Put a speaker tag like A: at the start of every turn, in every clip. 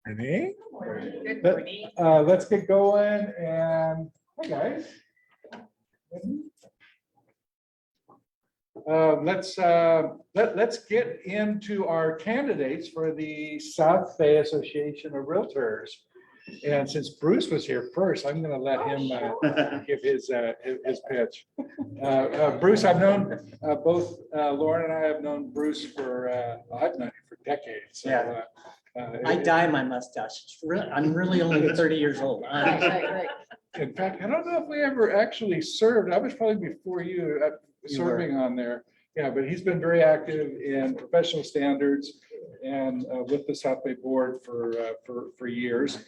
A: Renee?
B: Good morning.
A: Let's get going and, hi guys. Let's get into our candidates for the South Bay Association of Realtors. And since Bruce was here first, I'm going to let him give his pitch. Bruce, I've known both Lauren and I have known Bruce for I've known him for decades. So,
C: Yeah. I dye my mustache. I'm really only 30 years old.
B: Right.
A: in fact, I don't know if we ever actually served. I was probably before you serving on there. Yeah, but he's been very active in professional standards and with the South Bay Board for years.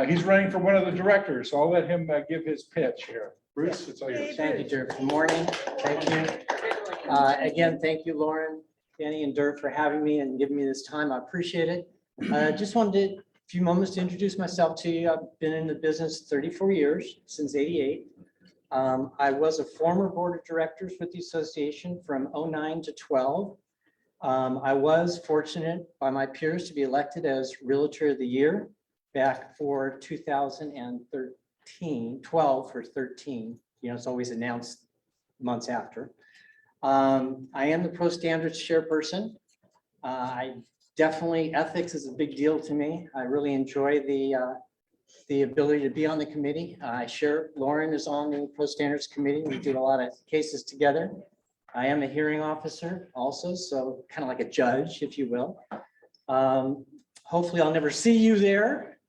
A: He's running for one of the directors, so I'll let him give his pitch here. Bruce, it's all yours.
C: Thank you, Dirk. Good morning. Thank you. Again, thank you, Lauren, Danny, and Dirk for having me and giving me this time. I appreciate it. Just wanted a few moments to introduce myself to you. I've been in the business 34 years, since '88. I was a former board of directors with the association from '09 to 12. I was fortunate by my peers to be elected as Realtor of the Year back for 2013, 12 for 13. You know, it's always announced months after. I am the Pro Standards chairperson. Ethics is a big deal to me. I really enjoy the ability to be on the committee. Lauren is on the Pro Standards Committee. We do a lot of cases together. I am a hearing officer also, so kind of like a judge, if you will. Hopefully I'll never see you there,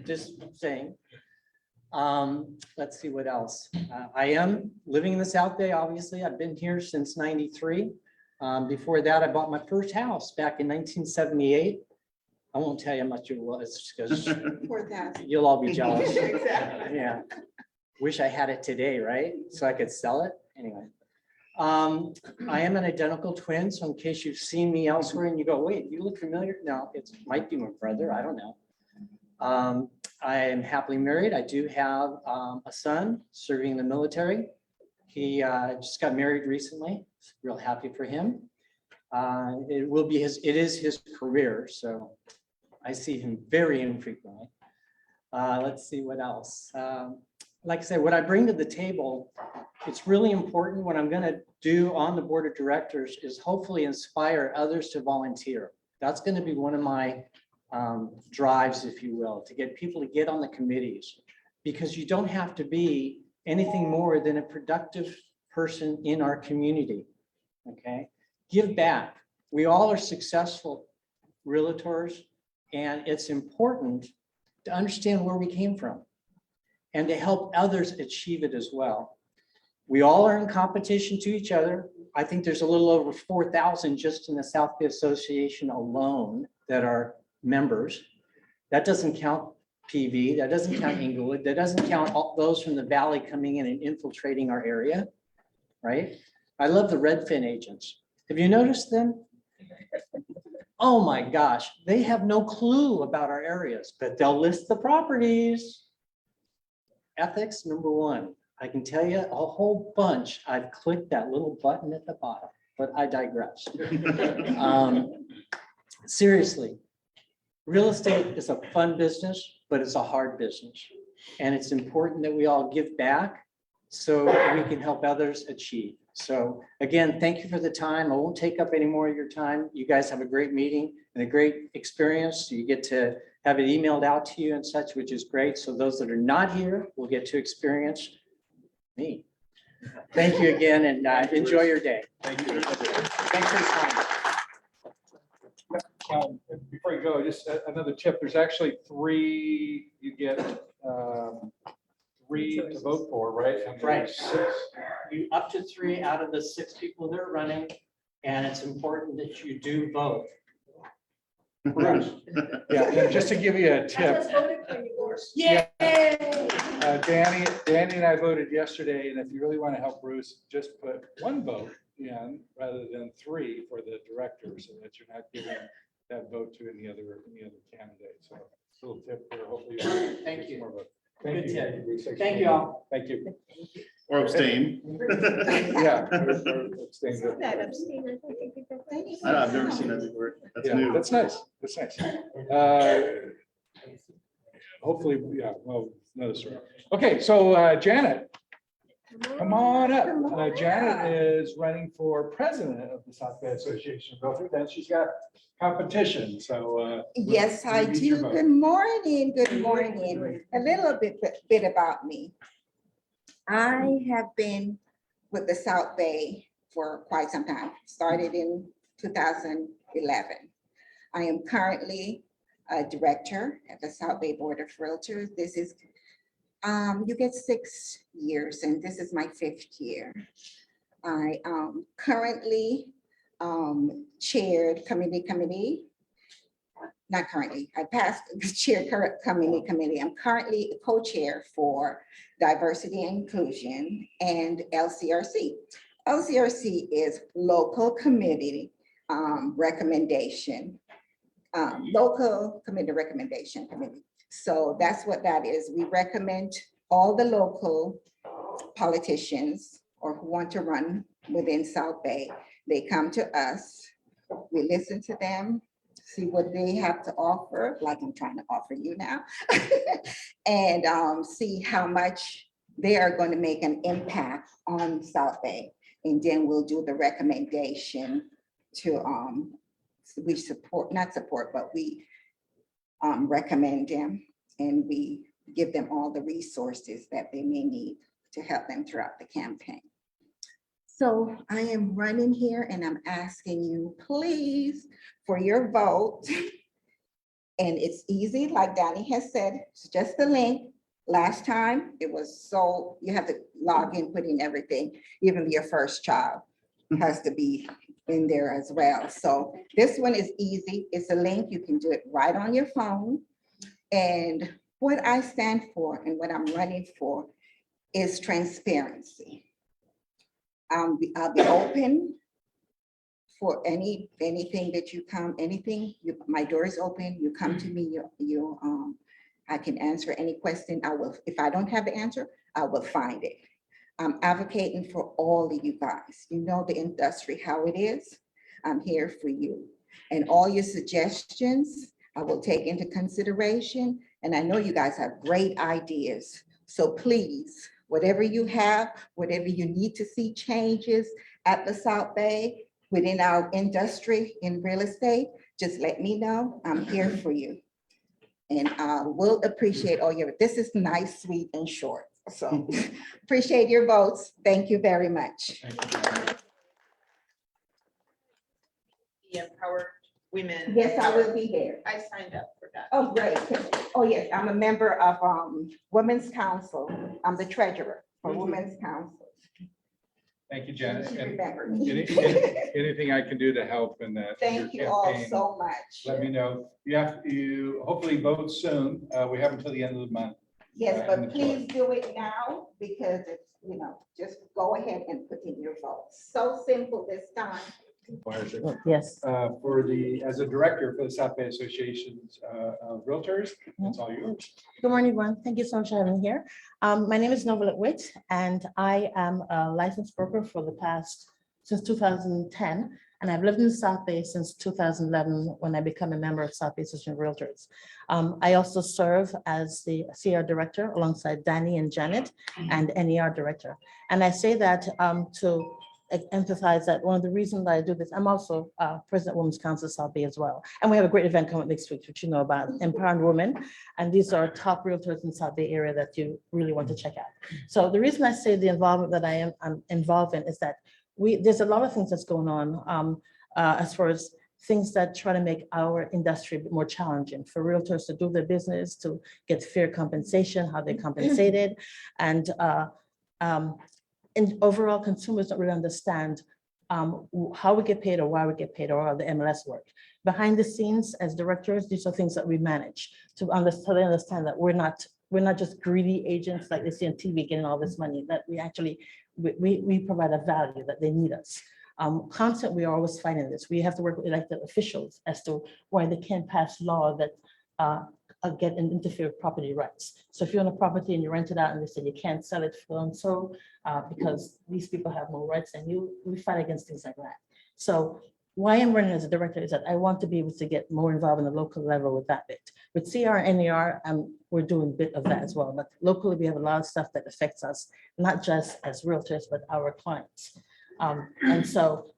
C: just saying. Let's see what else. I am living in the South Bay, obviously. I've been here since '93. Before that, I bought my first house back in 1978. I won't tell you how much it was because you'll all be jealous.
B: Exactly.
C: Yeah. Wish I had it today, right? So I could sell it. Anyway. I am an identical twin. So in case you've seen me elsewhere and you go, wait, you look familiar. No, it might be my brother. I don't know. I am happily married. I do have a son serving in the military. He just got married recently. Real happy for him. It is his career. So I see him very infrequently. Let's see what else. Like I said, what I bring to the table, it's really important. What I'm going to do on the board of directors is hopefully inspire others to volunteer. That's going to be one of my drives, if you will, to get people to get on the committees, because you don't have to be anything more than a productive person in our community. Okay, give back. We all are successful realtors, and it's important to understand where we came from and to help others achieve it as well. We all are in competition to each other. I think there's a little over 4,000 just in the South Bay Association alone that are members. That doesn't count PV, that doesn't count Inglewood, that doesn't count all those from the valley coming in and infiltrating our area, right? I love the Redfin agents. Have you noticed them? Oh my gosh, they have no clue about our areas, but they'll list the properties. Ethics, number one. I can tell you a whole bunch. I've clicked that little button at the bottom, but I digress. Seriously, real estate is a fun business, but it's a hard business. And it's important that we all give back so we can help others achieve. So again, thank you for the time. I won't take up any more of your time. You guys have a great meeting and a great experience. You get to have it emailed out to you and such, which is great. So those that are not here will get to experience me. Thank you again, and enjoy your day.
A: Thank you.
C: Thanks for your time.
A: Before you go, just another tip. There's actually 3, you get 3 to vote for, right? And
C: Right.
A: there's 6.
C: Up to 3 out of the 6 people that are running, and it's important that you do vote.
A: Bruce. Yeah, and just to give you a tip,
B: Yay!
A: Danny and I voted yesterday, and if you really want to help Bruce, just put 1 vote in rather than 3 for the director, so that you're not giving that vote to any other candidate. So, little tip there. Hopefully,
C: Thank you.
A: More vote. Thank
C: Good
A: you.
C: to-
A: Bruce. Thanks
C: Thank
A: for
C: you
A: coming.
C: all.
A: Thank you.
D: Or abstain.
A: Yeah. Abstain.
B: That abstain, I think people think.
D: I've never seen that before. That's
A: Yeah,
D: new.
A: that's nice. That's nice. Hopefully, yeah, well, another story. Okay, so Janet, come on up. Janet is running for president of the South Bay Association of Realtors, and she's got competition, so.
E: Yes, I
A: we need your
E: do.
A: vote.
E: Good morning, good morning. A little bit about me. I have been with the South Bay for quite some time, started in 2011. I am currently a director at the South Bay Board of Realtors. This is, you get 6 years, and this is my 5th year. I currently chaired committee. Not currently, I passed the chair current committee. I'm currently a co-chair for diversity and inclusion and LCRC. LCRC is local committee recommendation, local committee recommendation committee. So that's what that is. We recommend all the local politicians or who want to run within South Bay. They come to us, we listen to them, see what they have to offer, like I'm trying to offer you now, and see how much they are going to make an impact on South Bay. And then we'll do the recommendation to, we support, not support, but we recommend them, and we give them all the resources that they may need to help them throughout the campaign. So I am running here and I'm asking you, please, for your vote. And it's easy, like Danny has said, it's just the link. Last time it was so, you have to log in, put in everything, even your first child has to be in there as well. So this one is easy. It's a link. You can do it right on your phone. And what I stand for and what I'm running for is transparency. I'll be open for anything that you come, my door is open, you come to me, I can answer any question. I will, if I don't have the answer, I will find it. I'm advocating for all of you guys. You know the industry, how it is. I'm here for you. And all your suggestions, I will take into consideration. And I know you guys have great ideas. So please, whatever you have, whatever you need to see changes at the South Bay, within our industry in real estate, just let me know. I'm here for you. And we'll appreciate all your, this is nice, sweet, and short. So appreciate your votes. Thank you very much.
B: The Empowered Women.
E: Yes, I will be there.
B: I signed up for that.
E: Oh, great. Oh, yes, I'm a member of Women's Council. I'm the treasurer for Women's Council.
A: Thank you, Janet.
E: You
A: And
E: remember me.
A: anything I can do to help in that.
E: Thank
A: your
E: you all
A: campaign,
E: so much.
A: let me know. You hopefully vote soon. We have until the end of the month.
E: Yes,
A: and
E: but
A: the
E: please do it now because it's, just go ahead and put in your vote. So simple this time.
F: Yes,
A: As a director for the South Bay Association's Realtors, it's all yours.
F: good morning, everyone. Thank you so much for having me here. My name is Novelet Witt, and I am a licensed broker since 2010, and I've lived in the South Bay since 2011 when I became a member of South Bay Association of Realtors. I also serve as the CR director alongside Danny and Janet and NER director. And I say that to emphasize that one of the reasons that I do this, I'm also president of Women's Council South Bay as well. And we have a great event coming next week, which you know about, Empowering Women. And these are top realtors in South Bay area that you really want to check out. So the reason I say the involvement that I'm involved in is that there's a lot of things that's going on as far as things that try to make our industry a bit more challenging for realtors to do their business, to get fair compensation, how they're compensated. And overall, consumers don't really understand how we get paid or why we get paid or how the MLS work. Behind the scenes, as directors, these are things that we manage to understand that we're not just greedy agents like they see on TV getting all this money, that we actually, we provide a value that they need us. Constantly, we are always fighting this. We have to work with elected officials as to why they can't pass law that get and interfere with property rights. So if you own a property and you rent it out and they say you can't sell it for and so because these people have more rights than you, we fight against things like that. So why I'm running as a director is that I want to be able to get more involved in the local level with that bit. With CR and NER, we're doing a bit of that as well, but locally we have a lot of stuff that affects us, not just as realtors, but our clients. And so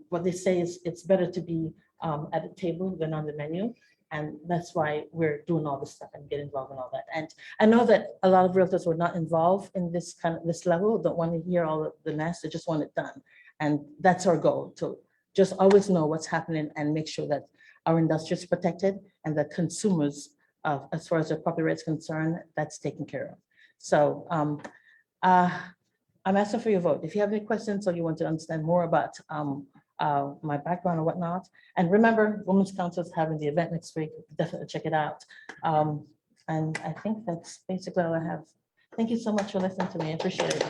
F: what they say is it's better to be at the table than on the menu. And that's why we're doing all this stuff and get involved in all that. And I know that a lot of realtors were not involved in this this level, don't want to hear all of the mess, they just want it done. And that's our goal, to just always know what's happening and make sure that our industry is protected and that consumers, as far as their property rights concerned, that's taken care of. So I'm asking for your vote. If you have any questions or you want to understand more about my background or whatnot. And remember, Women's Council is having the event next week. Definitely check it out. And I think that's basically all I have. Thank you so much for listening to me. I appreciate it.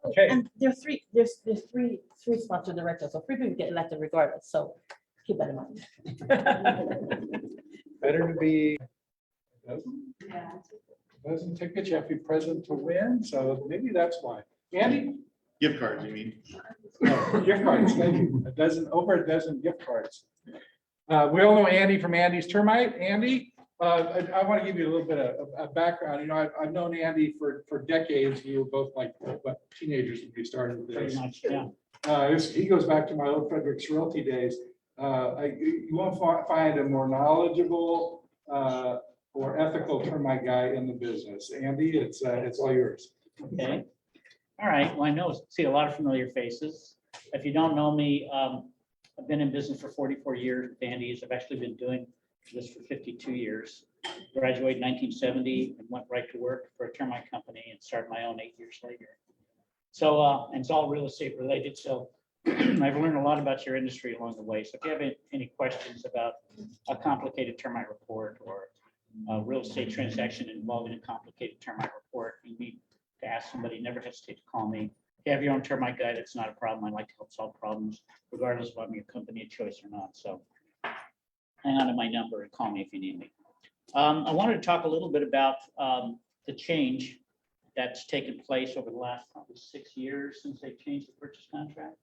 A: Okay.
F: And there's three spots for director, so 3 people get elected regardless. So keep that in mind.
A: Better to be. Doesn't ticket, you have to be present to win, so maybe that's why. Andy?
D: Gift cards, you mean?
A: No, gift cards, thank you. Over a dozen gift cards. We all know Andy from Andy's Termite. Andy, I want to give you a little bit of a background. You know, I've known Andy for decades. We were both like what, teenagers when we started this.
G: Pretty much, yeah.
A: He goes back to my old Frederick's Realty days. You won't find a more knowledgeable or ethical termite guy in the business. Andy, it's all yours.
G: Okay. All right. Well, I see a lot of familiar faces. If you don't know me, I've been in business for 44 years with Andy's. I've actually been doing this for 52 years. Graduated in 1970 and went right to work for a termite company and started my own 8 years later. So, and it's all real estate related. So I've learned a lot about your industry along the way. So if you have any questions about a complicated termite report or a real estate transaction involving a complicated termite report, you need to ask somebody. Never hesitate to call me. If you have your own termite guy, that's not a problem. I like to help solve problems, regardless of whether I'm your company of choice or not. So hang on to my number and call me if you need me. I wanted to talk a little bit about the change that's taken place over the last probably 6 years since they changed the purchase contract.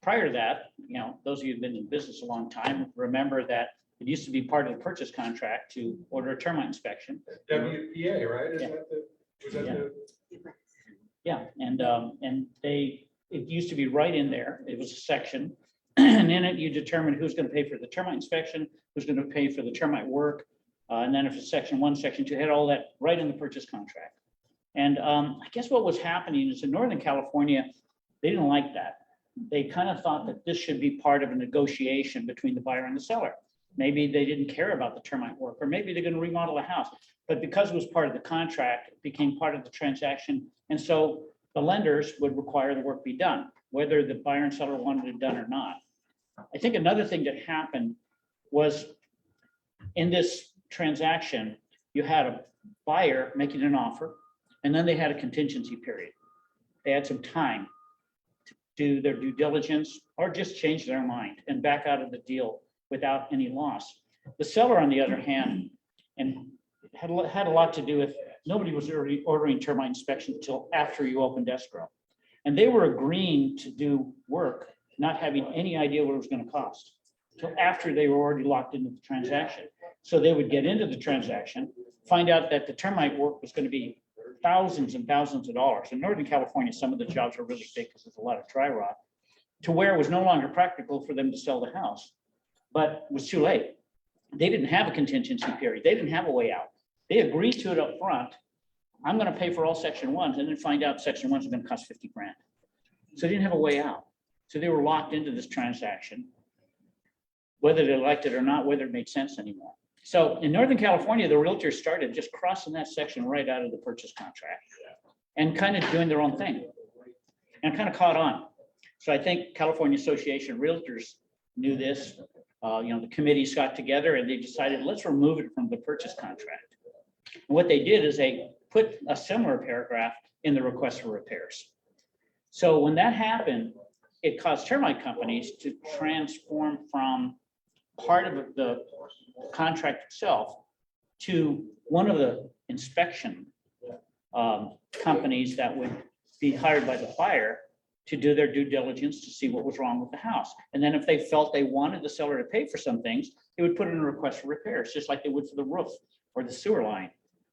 G: Prior to that, you know, those of you who've been in business a long time remember that it used to be part of the purchase contract to order a termite inspection.
A: WPA, right?
G: Yeah.
A: Was that the?
G: Yeah, and it used to be right in there. It was a section. And in it, you determine who's going to pay for the termite inspection, who's going to pay for the termite work. And then if it's section 1, section 2, had all that right in the purchase contract. And I guess what was happening is in Northern California, they didn't like that. They kind of thought that this should be part of a negotiation between the buyer and the seller. Maybe they didn't care about the termite work, or maybe they're going to remodel a house. But because it was part of the contract, it became part of the transaction. And so the lenders would require the work be done, whether the buyer and seller wanted it done or not. I think another thing that happened was in this transaction, you had a buyer making an offer, and then they had a contingency period. They had some time to do their due diligence or just change their mind and back out of the deal without any loss. The seller, on the other hand, and had a lot to do with, nobody was ordering termite inspection until after you opened escrow. And they were agreeing to do work, not having any idea what it was going to cost until after they were already locked into the transaction. So they would get into the transaction, find out that the termite work was going to be thousands and thousands of dollars. In Northern California, some of the jobs are really big because there's a lot of dry rot, to where it was no longer practical for them to sell the house. But it was too late. They didn't have a contingency period. They didn't have a way out. They agreed to it up front. I'm going to pay for all section 1s, and then find out section 1s are going to cost 50 grand. So they didn't have a way out. So they were locked into this transaction, whether they liked it or not, whether it made sense anymore. So in Northern California, the realtors started just crossing that section right out of the purchase contract and kind of doing their own thing, and kind of caught on. So I think California Association of Realtors knew this. The committees got together and they decided, let's remove it from the purchase contract. And what they did is they put a similar paragraph in the request for repairs. So when that happened, it caused termite companies to transform from part of the contract itself to one of the inspection companies that would be hired by the buyer to do their due diligence to see what was wrong with the house. And then if they felt they wanted the seller to pay for some things, they would put in a request for repairs, just like they would for the roof or the sewer line,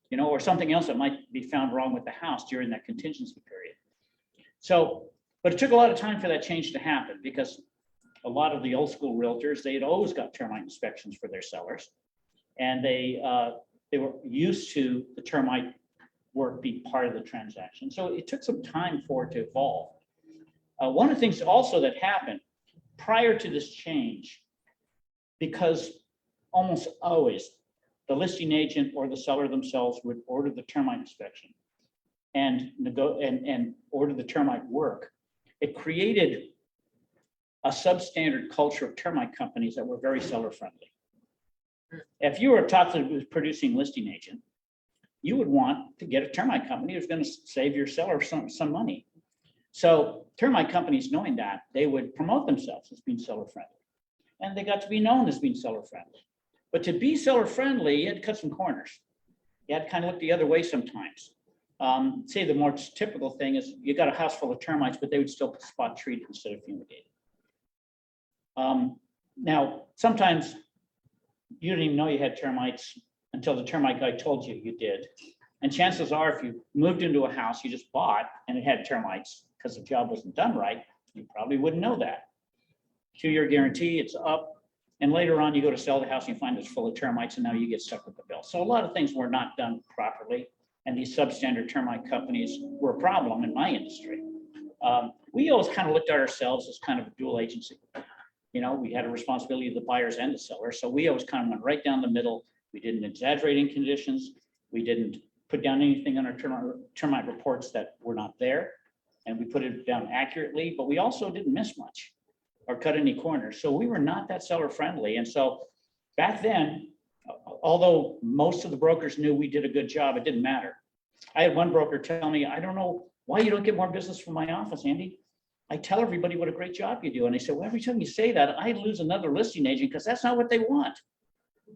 G: you know, or something else that might be found wrong with the house during that contingency period. So, but it took a lot of time for that change to happen because a lot of the old school realtors, they had always got termite inspections for their sellers. And they were used to the termite work be part of the transaction. So it took some time for it to evolve. One of the things also that happened prior to this change, because almost always the listing agent or the seller themselves would order the termite inspection and order the termite work, it created a substandard culture of termite companies that were very seller friendly. If you were a top producing listing agent, you would want to get a termite company who's going to save your seller some money. So termite companies, knowing that, they would promote themselves as being seller friendly, and they got to be known as being seller friendly. But to be seller friendly, you had to cut some corners. You had to kind of look the other way sometimes. Say the more typical thing is you got a house full of termites, but they would still spot treat instead of fumigated. Now, sometimes you didn't even know you had termites until the termite guy told you you did. And chances are, if you moved into a house you just bought and it had termites because the job wasn't done right, you probably wouldn't know that. 2-year guarantee, it's up. And later on, you go to sell the house and you find it's full of termites, and now you get stuck with the bill. So a lot of things were not done properly. And these substandard termite companies were a problem in my industry. We always kind of looked at ourselves as kind of a dual agency. You know, we had a responsibility of the buyers and the sellers. So we always kind of went right down the middle. We didn't exaggerate in conditions. We didn't put down anything on our termite reports that were not there. And we put it down accurately, but we also didn't miss much or cut any corners. So we were not that seller friendly. And so back then, although most of the brokers knew we did a good job, it didn't matter. I had one broker tell me, I don't know why you don't get more business from my office, Andy. I tell everybody what a great job you do. And they said, well, every time you say that, I lose another listing agent because that's not what they want.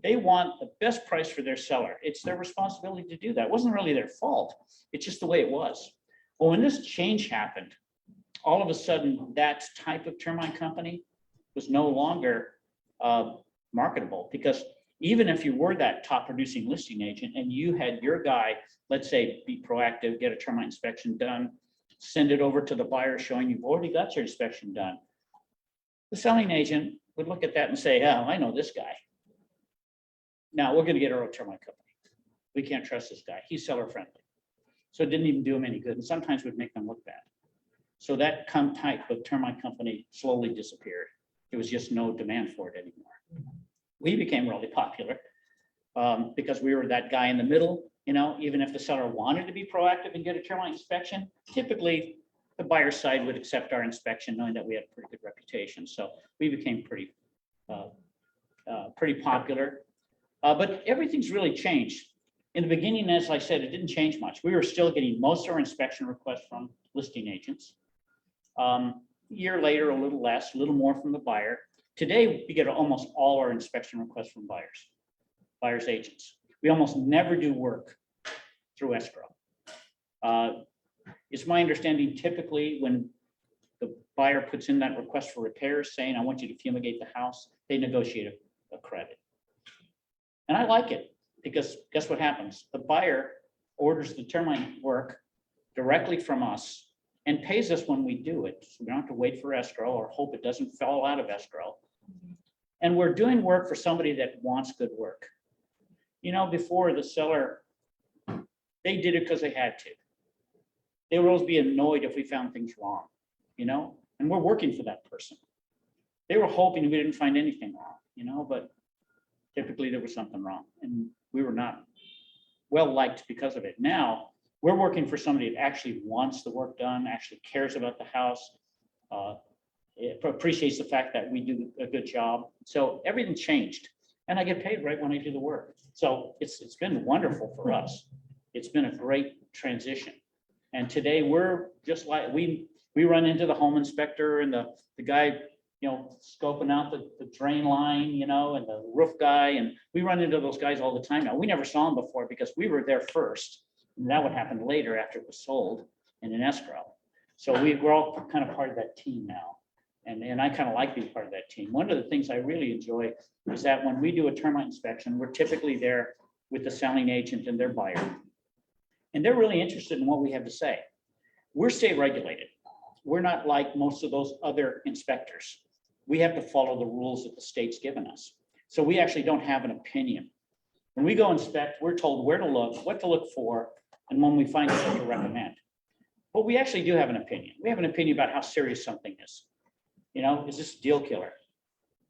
G: They want the best price for their seller. It's their responsibility to do that. It wasn't really their fault. It's just the way it was. Well, when this change happened, all of a sudden that type of termite company was no longer marketable, because even if you were that top producing listing agent and you had your guy, let's say, be proactive, get a termite inspection done, send it over to the buyer showing you've already got your inspection done, the selling agent would look at that and say, oh, I know this guy. Now we're going to get our own termite company. We can't trust this guy. He's seller friendly. So it didn't even do him any good, and sometimes would make them look bad. So that type of termite company slowly disappeared. There was just no demand for it anymore. We became really popular because we were that guy in the middle. You know, even if the seller wanted to be proactive and get a termite inspection, typically the buyer's side would accept our inspection, knowing that we had a pretty good reputation. So we became pretty popular. But everything's really changed. In the beginning, as I said, it didn't change much. We were still getting most of our inspection requests from listing agents. A year later, a little less, a little more from the buyer. Today, we get almost all our inspection requests from buyers agents. We almost never do work through escrow. It's my understanding typically when the buyer puts in that request for repairs saying, I want you to fumigate the house, they negotiate a credit. And I like it because guess what happens? The buyer orders the termite work directly from us and pays us when we do it. So we don't have to wait for escrow or hope it doesn't fall out of escrow. And we're doing work for somebody that wants good work. You know, before the seller, they did it because they had to. They would always be annoyed if we found things wrong, you know, and we're working for that person. They were hoping we didn't find anything wrong, you know, but typically there was something wrong and we were not well liked because of it. Now we're working for somebody that actually wants the work done, actually cares about the house, appreciates the fact that we do a good job. So everything changed and I get paid right when I do the work. So it's been wonderful for us. It's been a great transition. And today we're just like, we run into the home inspector and the guy, scoping out the drain line, and the roof guy, and we run into those guys all the time now. We never saw them before because we were there first, and that would happen later after it was sold and in escrow. So we're all kind of part of that team now. And I kind of like being part of that team. One of the things I really enjoy is that when we do a termite inspection, we're typically there with the selling agent and their buyer. And they're really interested in what we have to say. We're state regulated. We're not like most of those other inspectors. We have to follow the rules that the state's given us. So we actually don't have an opinion. When we go inspect, we're told where to look, what to look for, and when we find out what to recommend. But we actually do have an opinion. We have an opinion about how serious something is. Is this a deal killer?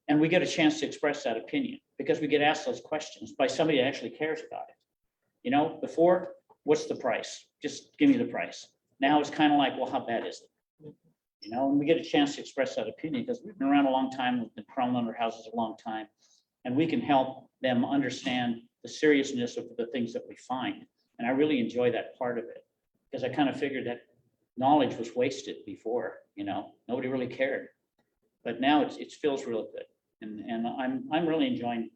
G: And we get a chance to express that opinion because we get asked those questions by somebody that actually cares about it. Before, what's the price? Just give me the price. Now it's kind of like, well, how bad is it? And we get a chance to express that opinion because we've been around a long time, we've been crawling under houses a long time, and we can help them understand the seriousness of the things that we find. And I really enjoy that part of it because I kind of figured that knowledge was wasted before, nobody really cared. But now it feels really good. And I'm really enjoying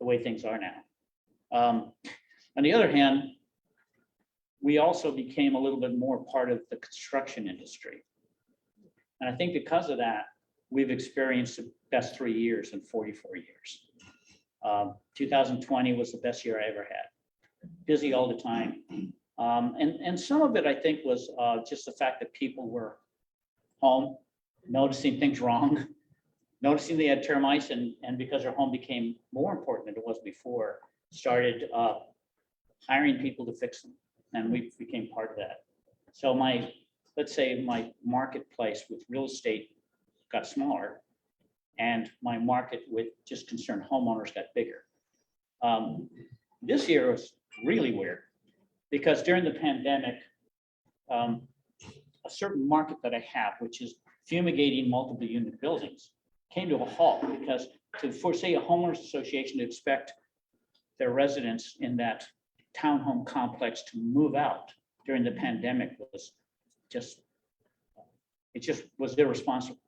G: the way things are now. On the other hand, we also became a little bit more part of the construction industry. And I think because of that, we've experienced the best 3 years in 44 years. 2020 was the best year I ever had. Busy all the time. And some of it, I think, was just the fact that people were home, noticing things wrong, noticing they had termites, and because their home became more important than it was before, started hiring people to fix them. And we became part of that. So let's say my marketplace with real estate got smaller, and my market with just concerned homeowners got bigger. This year was really weird because during the pandemic, a certain market that I have, which is fumigating multiple unit buildings, came to a halt because for say a homeowners association to expect their residents in that townhome complex to move out during the pandemic was was irresponsible.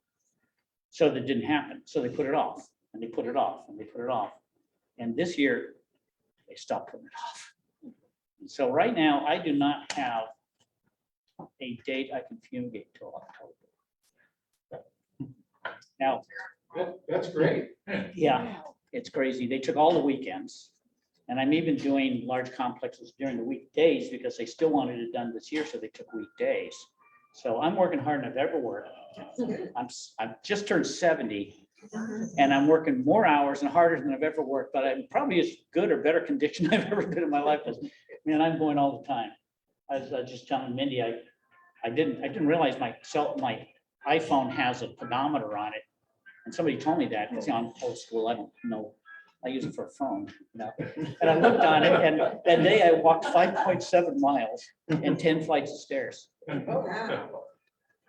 G: So that didn't happen. So they put it off and they put it off and they put it off. And this year they stopped putting it off. And so right now I do not have a date I can fumigate till October. Now,
A: That's great.
G: yeah, it's crazy. They took all the weekends. And I'm even doing large complexes during the weekdays because they still wanted it done this year, so they took weekdays. So I'm working harder than I've ever worked. I've just turned 70, and I'm working more hours and harder than I've ever worked, but I'm probably as good or better condition I've ever been in my life. Man, I'm going all the time. I was just telling Mindy, I didn't realize my iPhone has a pedometer on it. And somebody told me that, because I'm old school, I don't know. I use it for a phone, And I looked on it, and that day I walked 5.7 miles and 10 flights of stairs.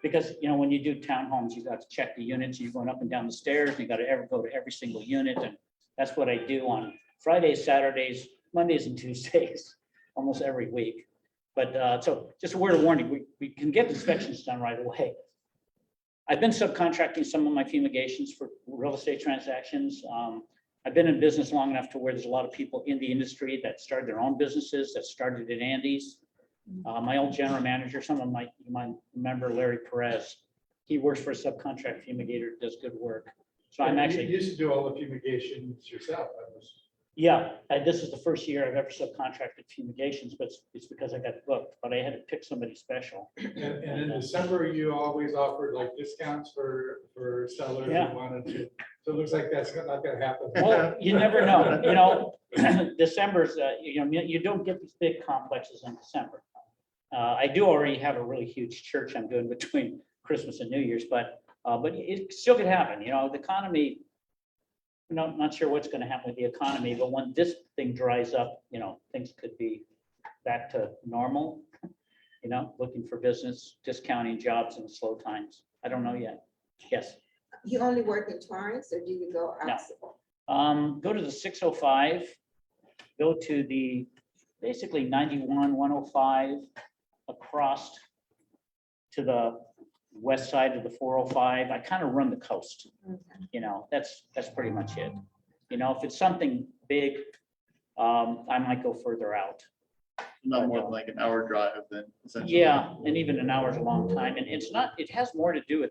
G: Because, when you do townhomes, you got to check the units, you're going up and down the stairs, and you got to go to every single unit. And that's what I do on Fridays, Saturdays, Mondays, and Tuesdays, almost every week. But so just a word of warning, we can get inspections done right away. I've been subcontracting some of my fumigations for real estate transactions. I've been in business long enough to where there's a lot of people in the industry that started their own businesses, that started at Andy's. My old general manager, some of you might remember Larry Perez. He works for a subcontract fumigator, does good work. So I'm actually.
A: You used to do all the fumigations yourself.
G: Yeah, this is the first year I've ever subcontracted fumigations, but it's because I got booked, but I had to pick somebody special.
A: And in December, you always offered like discounts for sellers
G: Yeah.
A: who wanted to. So it looks like that's not gonna happen.
G: Well, you never know, December's, you don't get these big complexes in December. I do already have a really huge church I'm doing between Christmas and New Year's, but it still could happen, the economy. Not sure what's going to happen with the economy, but when this thing dries up, things could be back to normal. Looking for business, discounting jobs in slow times. I don't know yet. Yes.
B: You only work in Torrance, or do you go outside?
G: Go to the 605. Go to the basically 91, 105 across to the west side of the 405. I kind of run the coast.
B: Okay.
G: You know, that's pretty much it. You know, if it's something big, I might go further out.
D: Not more than like an hour drive then essentially.
G: Yeah, and even an hour is a long time. And it's not, it has more to do with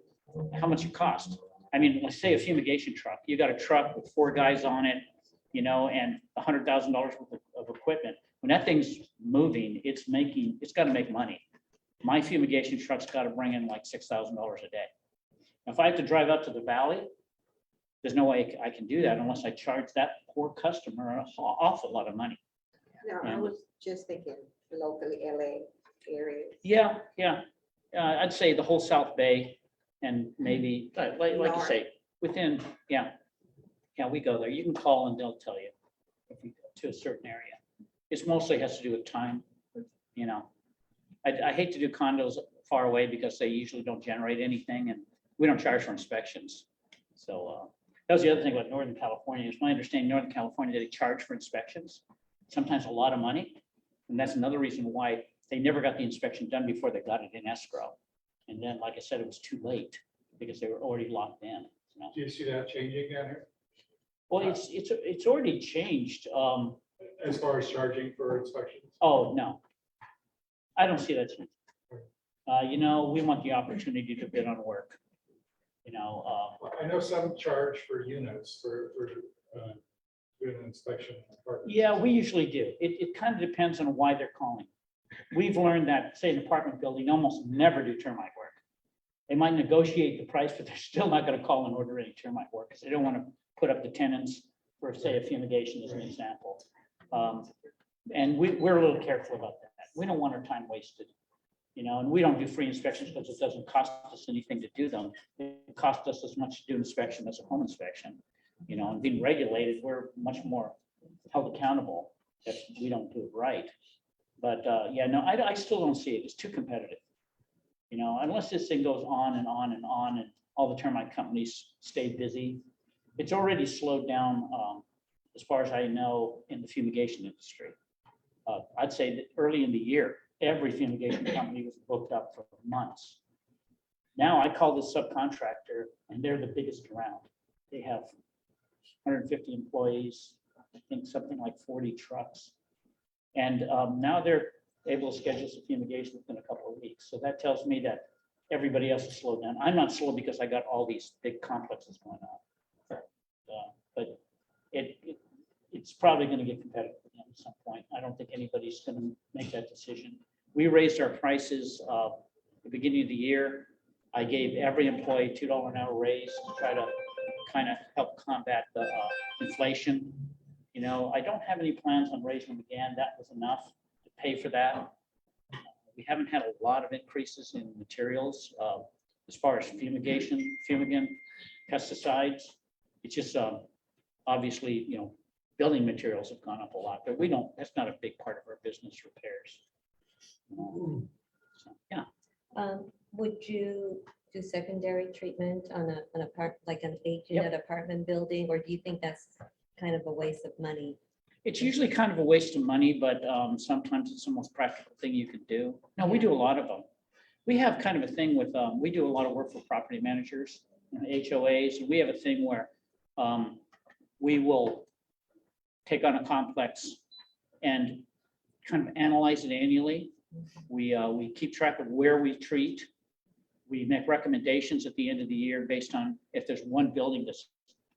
G: how much it costs. I mean, let's say a fumigation truck, you got a truck with 4 guys on it, you know, and $100,000 worth of equipment. When that thing's moving, it's got to make money. My fumigation truck's got to bring in like $6,000 a day. If I have to drive out to the valley, there's no way I can do that unless I charge that poor customer an awful lot of money.
B: No, I was just thinking locally LA area.
G: Yeah, yeah. I'd say the whole South Bay and maybe, like you say, within, yeah. Yeah, we go there. You can call and they'll tell you if you go to a certain area. It's mostly has to do with time, you know. I hate to do condos far away because they usually don't generate anything and we don't charge for inspections. So that was the other thing about Northern California. It's my understanding Northern California, they charge for inspections, sometimes a lot of money. And that's another reason why they never got the inspection done before they got it in escrow. And then, like I said, it was too late because they were already locked in. You know?
A: Do you see that changing down here
G: Well, it's already changed.
A: as far as charging for inspections?
G: Oh, no. I don't see that changing. You know, we want the opportunity to bid on work. You know,
A: I know some charge for units for doing an inspection.
G: yeah, we usually do. It kind of depends on why they're calling. We've learned that, say, an apartment building almost never do termite work. They might negotiate the price, but they're still not going to call and order any termite work because they don't want to put up the tenants for, say, a fumigation as an example. And we're a little careful about that. We don't want our time wasted, you know, and we don't do free inspections because it doesn't cost us anything to do them. It costs us as much to do inspection as a home inspection, you know, and being regulated, we're much more held accountable if we don't do it right. But yeah, no, I still don't see it. It's too competitive. You know, unless this thing goes on and on and on and all the termite companies stay busy. It's already slowed down, as far as I know, in the fumigation industry. I'd say that early in the year, every fumigation company was booked up for months. Now I call this subcontractor and they're the biggest around. They have 150 employees, I think something like 40 trucks. And now they're able to schedule some fumigation within a couple of weeks. So that tells me that everybody else is slowed down. I'm not slow because I got all these big complexes going on. But it's probably going to get competitive again at some point. I don't think anybody's going to make that decision. We raised our prices at the beginning of the year. I gave every employee $2 an hour raise to try to kind of help combat the inflation. You know, I don't have any plans on raising them again. That was enough to pay for that. We haven't had a lot of increases in materials as far as fumigation, fumigant, pesticides. It's just obviously, you know, building materials have gone up a lot, but we don't, that's not a big part of our business, repairs. So, yeah.
H: Would you do secondary treatment on an apart, like an 8-unit apartment building, or do you think that's kind of a waste of money?
G: It's usually kind of a waste of money, but sometimes it's the most practical thing you can do. No, we do a lot of them. We have kind of a thing with, we do a lot of work for property managers, HOAs, and we have a thing where we will take on a complex and kind of analyze it annually. We keep track of where we treat. We make recommendations at the end of the year based on if there's one building that's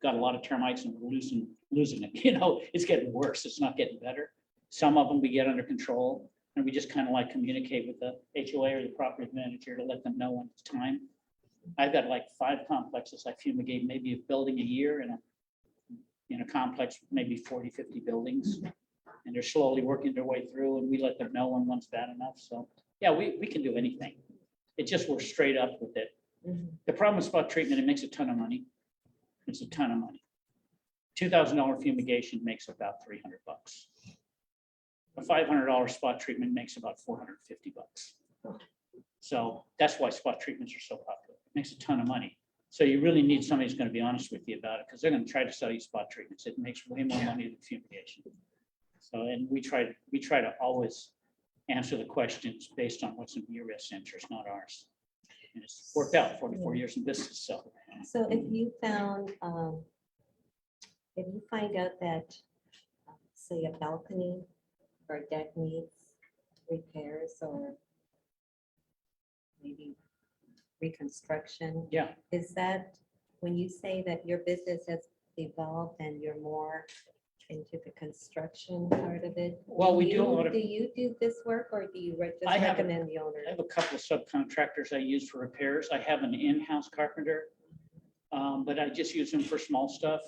G: got a lot of termites and we're losing it. You know, it's getting worse. It's not getting better. Some of them we get under control, and we just kind of like communicate with the HOA or the property manager to let them know when it's time. I've got like 5 complexes. I fumigate maybe a building a year in a complex, maybe 40, 50 buildings. And they're slowly working their way through, and we let them know when one's bad enough. So yeah, we can do anything. It just, we're straight up with it. The problem with spot treatment, it makes a ton of money. It's a ton of money. $2,000 fumigation makes about $300. A $500 spot treatment makes about $450. So that's why spot treatments are so popular. It makes a ton of money. So you really need somebody who's going to be honest with you about it, because they're going to try to sell you spot treatments. It makes way more money than fumigation. So, and we try to always answer the questions based on what's in your best interest, not ours. And it's worked out 44 years in business, so.
H: So if you found, if you find out that, say, a balcony or deck needs repairs or maybe reconstruction,
G: Yeah,
H: is that, when you say that your business has evolved and you're more into the construction part of it?
G: Well, we do a lot of-
H: Do you do this work or do you just
G: I have a-
H: recommend the owner?
G: I have a couple of subcontractors I use for repairs. I have an in-house carpenter, but I just use them for small stuff,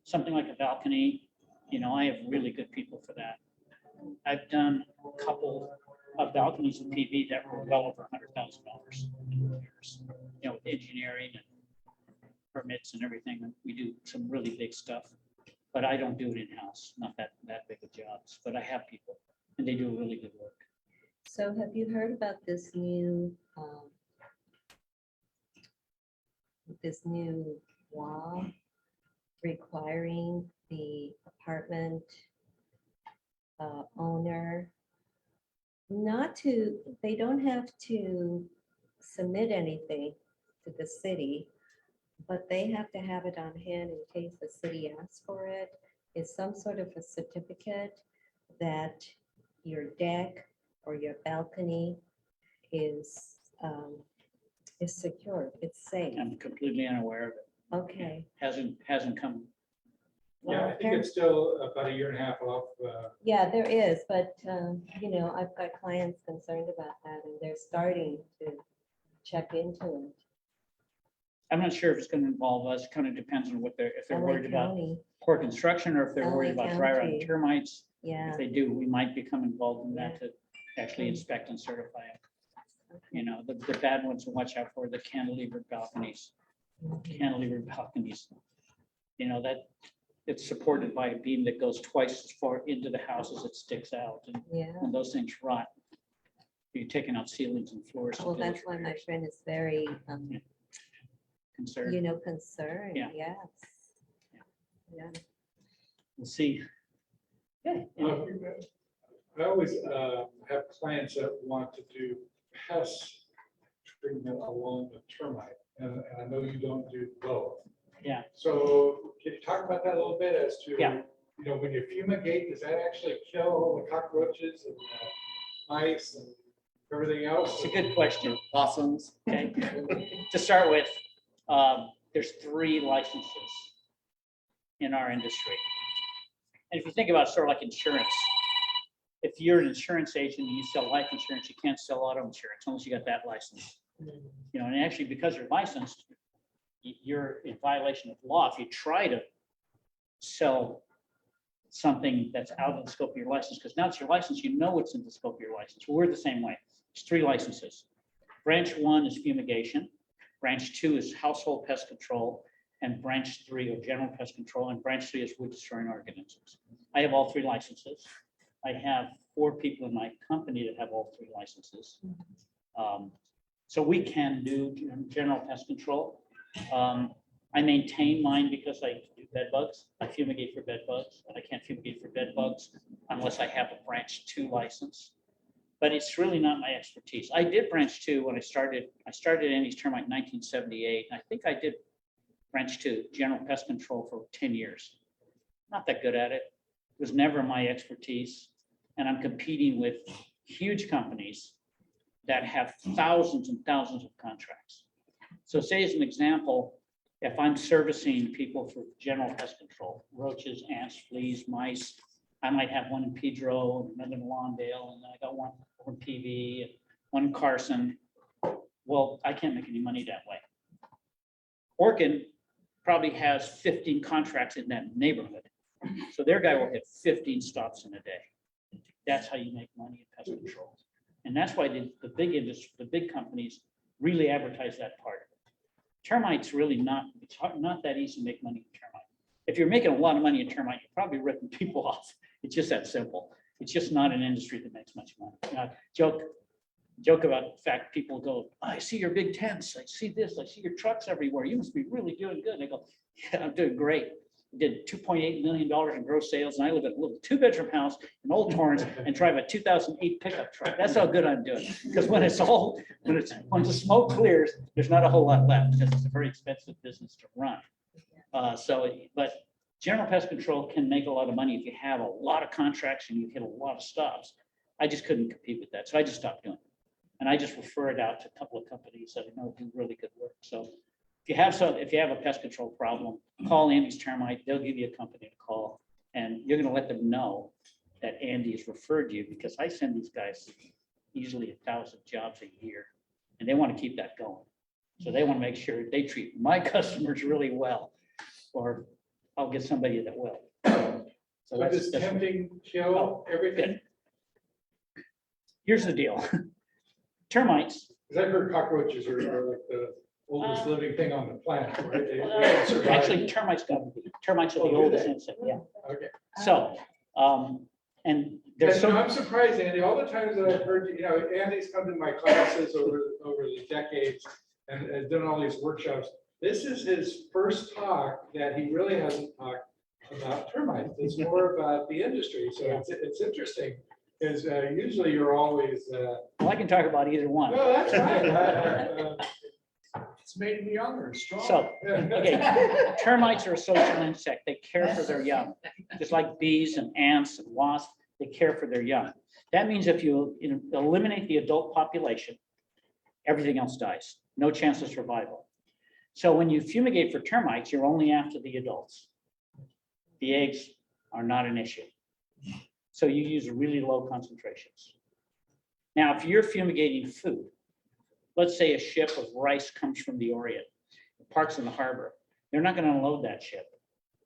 G: something like a balcony. You know, I have really good people for that. I've done a couple of balconies in PV that were well over $100,000 in repairs, you know, with engineering and permits and everything. And we do some really big stuff, but I don't do it in-house, not that big of jobs, but I have people and they do really good work.
H: So have you heard about this new law requiring the apartment owner not to, they don't have to submit anything to the city, but they have to have it on hand in case the city asks for it. It's some sort of a certificate that your deck or your balcony is secured, it's safe.
G: I'm completely unaware of it.
H: Okay.
G: Hasn't come.
A: Yeah, I think it's still about a year and a half off.
H: Yeah, there is, but, you know, I've got clients concerned about that and they're starting to check into it.
G: I'm not sure if it's going to involve us. Kind of depends on what if they're
H: LA
G: worried about
H: County,
G: poor construction or if they're worried
H: LA
G: about dry rot
H: County.
G: and termites.
H: yeah.
G: If they do, we might become involved in that to actually inspect and certify it. You know, the bad ones to watch out for, the cantilever balconies. Cantilever balconies. You know, that it's supported by a beam that goes twice as far into the house as it sticks out. And
H: Yeah,
G: when those things rot, you're taking out ceilings and floors. to
H: well,
G: do
H: that's
G: those
H: why my
G: repairs.
H: friend is very,
G: Concerned.
H: you know, concerned,
G: Yeah.
H: yes. Yeah,
G: We'll see. Yeah.
A: I always have clients that want to do pest treatment along the termite, and I know you don't do both.
G: Yeah.
A: So can you talk about that a little bit as to,
G: Yeah.
A: you know, when you fumigate, does that actually kill all the cockroaches and mice and everything else?
G: It's a good question.
D: Possums.
G: Okay. To start with, there's 3 licenses in our industry. And if you think about sort of like insurance, if you're an insurance agent and you sell life insurance, you can't sell auto insurance unless you got that license. You know, and actually because you're licensed, you're in violation of law. If you try to sell something that's out of the scope of your license, because now it's your license, you know it's in the scope of your license. We're the same way. It's 3 licenses. Branch 1 is fumigation. Branch 2 is household pest control. And branch 3 are general pest control. And branch 3 is wood destroying organisms. I have all 3 licenses. I have 4 people in my company that have all 3 licenses. So we can do general pest control. I maintain mine because I do bed bugs. I fumigate for bed bugs, and I can't fumigate for bed bugs unless I have a branch 2 license. But it's really not my expertise. I did branch 2 when I started. I started Andy's Termite in 1978. And I think I did branch 2, general pest control, for 10 years. Not that good at it. It was never my expertise. And I'm competing with huge companies that have thousands and thousands of contracts. So say as an example, if I'm servicing people for general pest control, roaches, ants, fleas, mice, I might have one in Pedro, another in Lawndale, and then I got one in PV, and one in Carson. Well, I can't make any money that way. Orkin probably has 15 contracts in that neighborhood. So their guy will get 15 stops in a day. That's how you make money in pest control. And that's why the big industry, the big companies really advertise that part of it. Termites really not, it's not that easy to make money in termite. If you're making a lot of money in termite, you're probably ripping people off. It's just that simple. It's just not an industry that makes much money. You know, joke about the fact people go, I see your big tents. I see this. I see your trucks everywhere. You must be really doing good. And I go, yeah, I'm doing great. did $2.8 million in gross sales, and I live in a little 2-bedroom house in Old Torrance and drive a 2008 pickup truck. That's how good I'm doing. Because when when the smoke clears, there's not a whole lot left because it's a very expensive business to run. But general pest control can make a lot of money if you have a lot of contracts and you hit a lot of stops. I just couldn't compete with that, so I just stopped doing it. And I just refer it out to a couple of companies that I know do really good work. So if you have a pest control problem, call Andy's Termite. They'll give you a company to call, and you're going to let them know that Andy has referred you, because I send these guys easily 1,000 jobs a year, and they want to keep that going. So they want to make sure they treat my customers really well, or I'll get somebody that will.
A: So does tempting kill everything?
G: Here's the deal. Termites.
A: Because I've heard cockroaches are like the oldest living thing on the planet, right? They survive.
G: Actually, termites are the oldest insect, yeah.
A: Okay.
G: So, and there's
A: And,
G: so.
A: I'm surprised, Andy, all the times that I've heard, Andy's come to my classes over the decades and has done all these workshops. This is his first talk that he really hasn't talked about termites. It's more about the industry. So it's interesting, because usually you're always.
G: Well, I can talk about either one.
A: No, that's fine. It's made me younger, strong.
G: So, okay, termites are a social insect. They care for their young, just like bees and ants and wasps. They care for their young. That means if you eliminate the adult population, everything else dies. No chance of survival. So when you fumigate for termites, you're only after the adults. The eggs are not an issue. So you use really low concentrations. Now, if you're fumigating food, let's say a ship of rice comes from the Orient, parks in the harbor, they're not going to unload that ship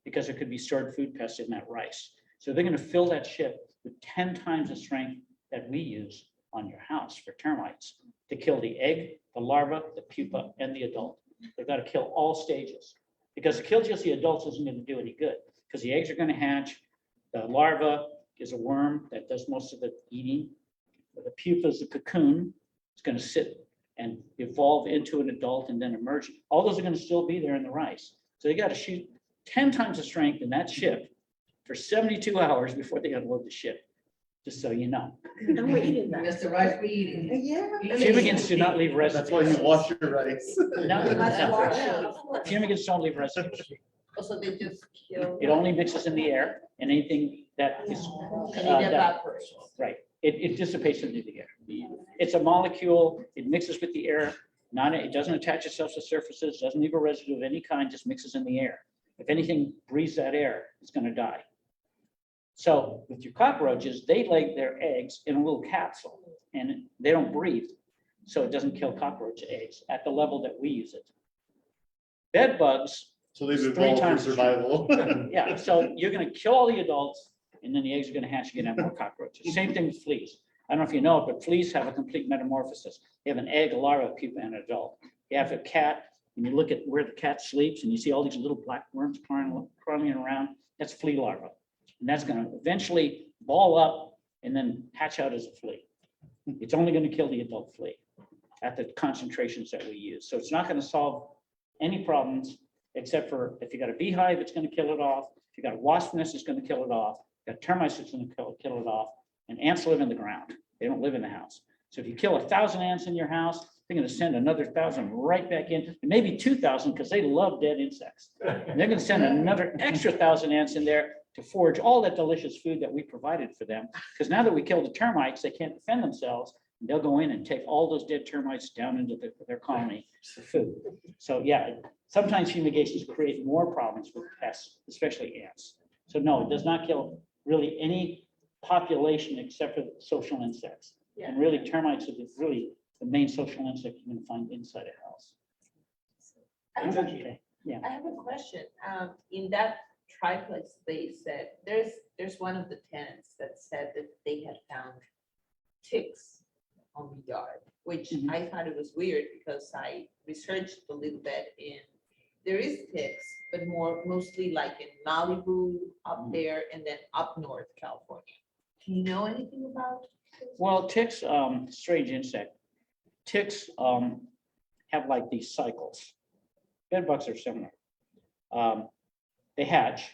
G: because there could be stored food pests in that rice. So they're going to fill that ship with 10 times the strength that we use on your house for termites to kill the egg, the larva, the pupa, and the adult. They've got to kill all stages, because to kill just the adults isn't going to do any good, because the eggs are going to hatch. The larva is a worm that does most of the eating. The pupa is a cocoon. It's going to sit and evolve into an adult and then emerge. All those are going to still be there in the rice. So they got to shoot 10 times the strength in that ship for 72 hours before they unload the ship, just so you know.
B: And we're eating that.
I: That's the rice we eating.
B: Yeah.
G: Fumigants do not leave
D: That's why
G: residues.
D: you wash your rice.
G: No,
B: We must
G: no.
B: wash it.
G: Fumigants don't leave residues.
I: Also, they just kill.
G: It only mixes in the air, and anything that is,
I: And it
G: that-
I: evaporates.
G: right, it dissipates into the air. It's a molecule, it mixes with the air, it doesn't attach itself to surfaces, doesn't leave a residue of any kind, just mixes in the air. If anything breathes that air, it's gonna die. So with your cockroaches, they lay their eggs in a little capsule, and they don't breathe, so it doesn't kill cockroach eggs at the level that we use it. Bed bugs,
D: So they've
G: Three
D: evolved for
G: times.
D: survival.
G: yeah, so you're gonna kill all the adults, and then the eggs are gonna hatch, you're gonna have more cockroaches. Same thing with fleas. I don't know if you know it, but fleas have a complete metamorphosis. They have an egg, a larva, a pupa, and an adult. You have a cat, and you look at where the cat sleeps, and you see all these little black worms crawling around. That's flea larva. And that's gonna eventually ball up and then hatch out as a flea. It's only gonna kill the adult flea at the concentrations that we use. So it's not gonna solve any problems, except for if you got a beehive, it's gonna kill it off. If you got a wasp nest, it's gonna kill it off. You got termites, it's gonna kill it off. And ants live in the ground. They don't live in the house. So if you kill 1,000 ants in your house, they're gonna send another 1,000 right back in, and maybe 2,000, because they love dead insects. And they're gonna send another extra 1,000 ants in there to forage all that delicious food that we provided for them. Because now that we killed the termites, they can't defend themselves. And they'll go in and take all those dead termites down into their colony for food. So yeah, sometimes fumigations create more problems with pests, especially ants. So no, it does not kill really any population except for social insects. And really termites are really the main social insect you're gonna find inside a house.
I: I have a-
G: Okay, yeah.
I: I have a question. In that triplex, they said, there's one of the tenants that said that they had found ticks on the yard, which
G: Mhm.
I: I thought it was weird because I researched a little bit and there is ticks, but mostly like in Malibu up there and then up north California. Do you know anything about?
G: Well, ticks, strange insect. Ticks have like these cycles. Bed bugs are similar. they hatch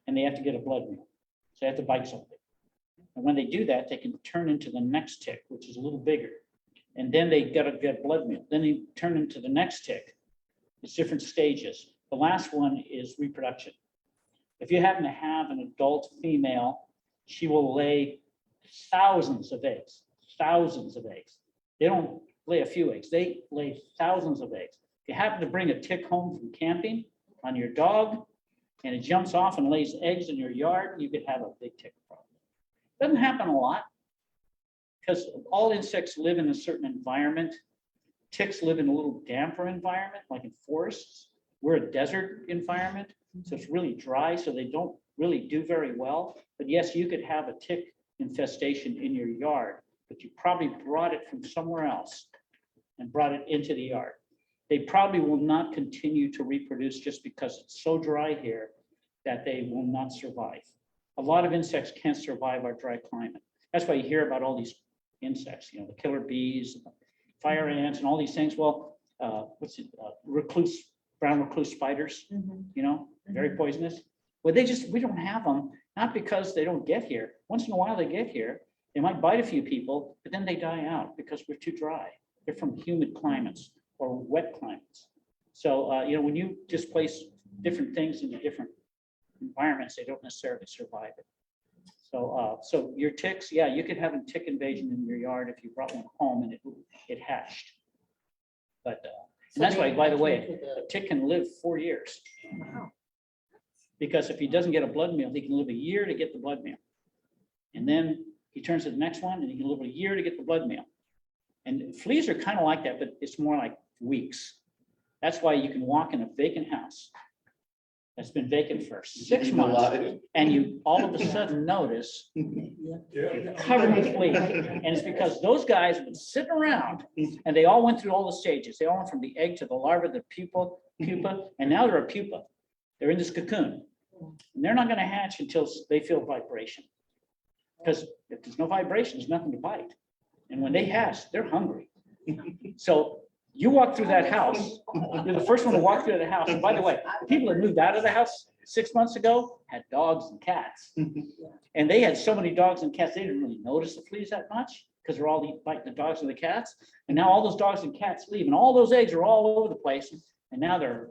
G: and they have to get a blood meal. So they have to bite something. And when they do that, they can turn into the next tick, which is a little bigger. And then they gotta get blood meal. Then they turn into the next tick. It's different stages. The last one is reproduction. If you happen to have an adult female, she will lay thousands of eggs, thousands of eggs. They don't lay a few eggs, they lay thousands of eggs. If you happen to bring a tick home from camping on your dog and it jumps off and lays eggs in your yard, you could have a big tick problem. Doesn't happen a lot because all insects live in a certain environment. Ticks live in a little damper environment, like in forests. We're a desert environment, so it's really dry, so they don't really do very well. But yes, you could have a tick infestation in your yard, but you probably brought it from somewhere else and brought it into the yard. They probably will not continue to reproduce just because it's so dry here that they will not survive. A lot of insects can't survive our dry climate. That's why you hear about all these insects, the killer bees, fire ants, and all these things. Well, brown recluse spiders, very poisonous. Well, we don't have them, not because they don't get here. Once in a while they get here, they might bite a few people, but then they die out because we're too dry. They're from humid climates or wet climates. So, when you displace different things into different environments, they don't necessarily survive it. So your ticks, yeah, you could have a tick invasion in your yard if you brought one home and it hatched. But and that's why, by the way, a tick can live 4 years. Because if he doesn't get a blood meal, he can live a year to get the blood meal. And then he turns to the next one and he can live a year to get the blood meal. And fleas are kind of like that, but it's more like weeks. That's why you can walk in a vacant house that's been vacant for 6 months, and you all of a sudden notice you're covered with fleas. And it's because those guys have been sitting around and they all went through all the stages. They all went from the egg to the larva, the pupa, and now they're a pupa. They're in this cocoon. And they're not going to hatch until they feel vibration. Because if there's no vibration, there's nothing to bite. And when they hatch, they're hungry. So you walk through that house, you're the first one to walk through the house. And by the way, the people that moved out of the house 6 months ago had dogs and cats. And they had so many dogs and cats, they didn't really notice the fleas that much because they're all biting the dogs and the cats. And now all those dogs and cats leave and all those eggs are all over the place. And now they're